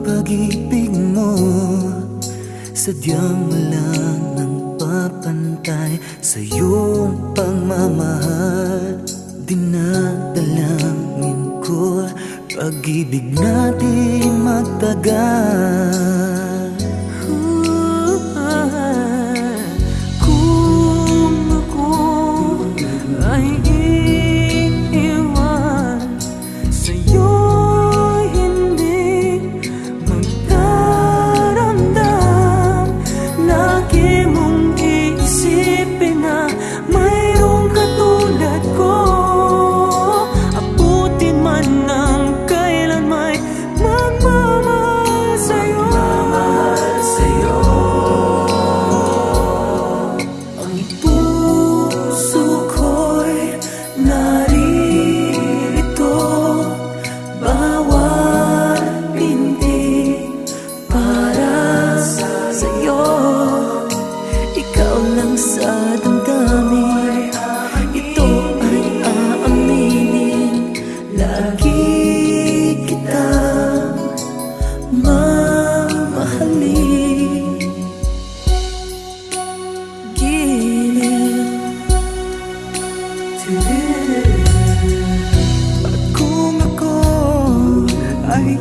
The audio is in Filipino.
pag-ibig mo, sadyang walang nang papantay sa iyong pagmamahal. Dinadalangin ko pag-ibig natin magtagal. Kung ako ay iiwan sa'yo, hindi magdaramdam. Lagi mong iisipin na mayroong katulad ko. Abutin man ng kailan may magmamahal sa'yo. Ang puso ko'y naririto, bawat pintig para sa'yo. Ikaw lang sa damdamin, ito ay aaminin. Lagi kitang mamahalin. Gilid at kung ako ay